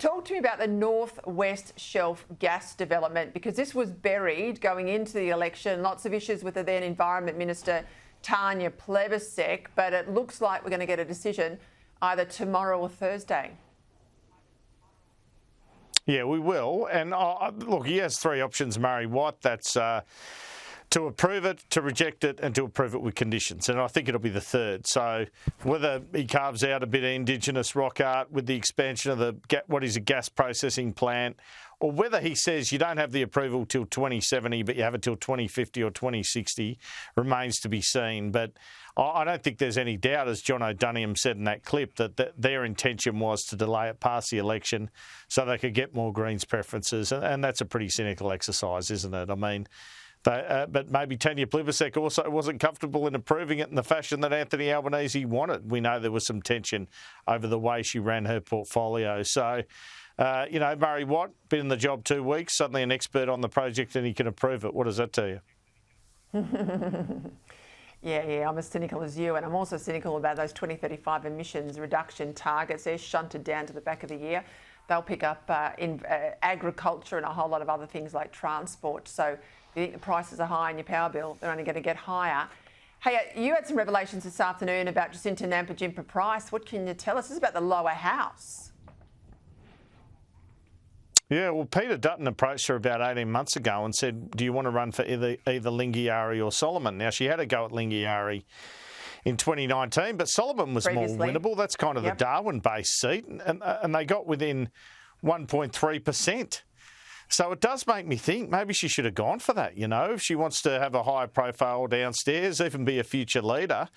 Talk to me about the North West Shelf gas development, because this was buried going into the election. Lots of issues with the then Environment Minister, Tanya Plibersek, but it looks like we're going to get a decision either tomorrow or Thursday. Yeah, we will. And look, he has three options, Murray Watt. That's to approve it, to reject it, and to approve it with conditions. And I think it'll be the third. So whether he carves out a bit of Indigenous rock art with the expansion of what is a gas processing plant, or whether he says you don't have the approval till 2070, but you have it till 2050 or 2060, remains to be seen. But I don't think there's any doubt, as John O'Duniam said in that clip, that their intention was to delay it past the election so they could get more Greens preferences. And that's a pretty cynical exercise, isn't it? I mean, but maybe Tanya Plibersek also wasn't comfortable in approving it in the fashion that Anthony Albanese wanted. We know there was some tension over the way she ran her portfolio. So, Murray Watt, been in the job 2 weeks, suddenly an expert on the project and he can approve it. What does that tell you? Yeah, I'm as cynical as you, and I'm also cynical about those 2035 emissions reduction targets. They're shunted down to the back of the year. They'll pick up in agriculture and a whole lot of other things like transport. So if you think the prices are high in your power bill, they're only going to get higher. Hey, you had some revelations this afternoon about Jacinta Nampijinpa-Price. What can you tell us? This is about the lower house. Yeah, well, Peter Dutton approached her about 18 months ago and said, do you want to run for either Lingiari or Solomon? Now, she had a go at Lingiari in 2019, but Solomon was more winnable. That's kind of the Darwin-based seat, and they got within 1.3%. So it does make me think maybe she should have gone for that, if she wants to have a higher profile downstairs, even be a future leader.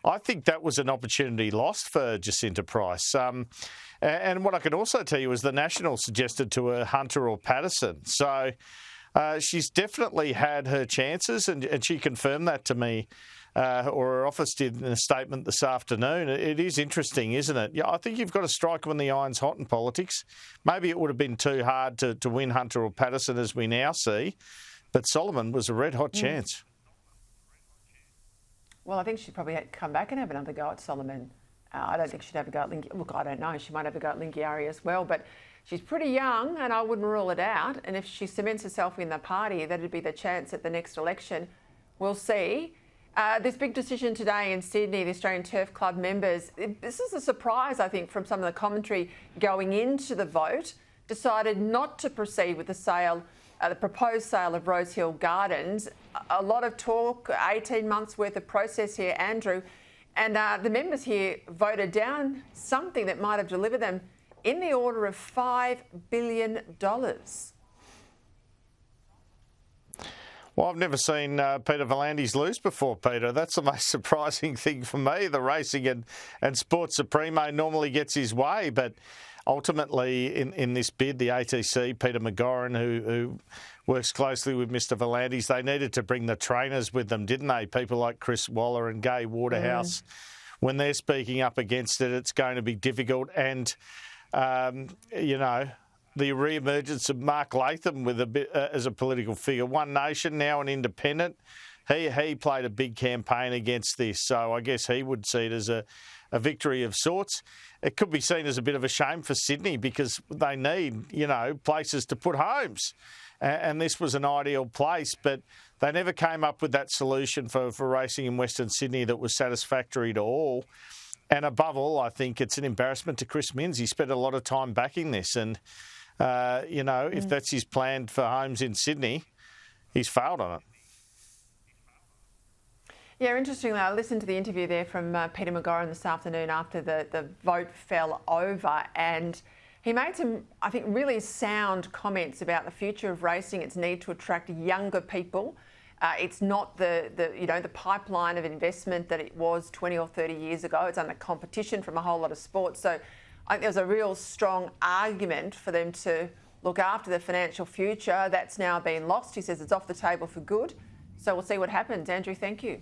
I think that was an opportunity lost for Jacinta Price. And what I can also tell you is the National suggested to her Hunter or Patterson. So she's definitely had her chances, and she confirmed that to me, or her office did in a statement this afternoon. It is interesting, isn't it? Yeah, I think you've got to strike when the iron's hot in politics. Maybe it would have been too hard to win Hunter or Patterson, as we now see, but Solomon was a red-hot chance. Well, I think she'd probably come back and have another go at Solomon. I don't think she'd have a go at Lingiari. Look, I don't know. She might have a go at Lingiari as well, but she's pretty young, and I wouldn't rule it out. And if she cements herself in the party, that'd be the chance at the next election. We'll see. This big decision today in Sydney, the Australian Turf Club members, this is a surprise, I think, from some of the commentary going into the vote, decided not to proceed with the sale, the proposed sale of Rosehill Gardens. A lot of talk, 18 months worth of process here, Andrew. And the members here voted down something that might have delivered them in the order of $5 billion. Well, I've never seen Peter V'landys lose before, Peter. That's the most surprising thing for me. The racing and sports supremo normally gets his way, but ultimately in this bid, the ATC, Peter McGorran, who works closely with Mr V'landys, they needed to bring the trainers with them, didn't they? People like Chris Waller and Gai Waterhouse. When they're speaking up against it, it's going to be difficult. And, the re-emergence of Mark Latham with a bit as a political figure. One Nation, now an independent. He played a big campaign against this, so I guess he would see it as a victory of sorts. It could be seen as a bit of a shame for Sydney because they need, places to put homes. And this was an ideal place, but they never came up with that solution for racing in Western Sydney that was satisfactory to all. And above all, I think it's an embarrassment to Chris Minns. He spent a lot of time backing this, and if that's his plan for homes in Sydney, he's failed on it. Yeah, interestingly, I listened to the interview there from Peter McGorran this afternoon after the vote fell over, and he made some, I think, really sound comments about the future of racing, its need to attract younger people. It's not the pipeline of investment that it was 20 or 30 years ago. It's under competition from a whole lot of sports. So I think there's a real strong argument for them to look after the financial future. That's now been lost. He says it's off the table for good. So we'll see what happens. Andrew, thank you.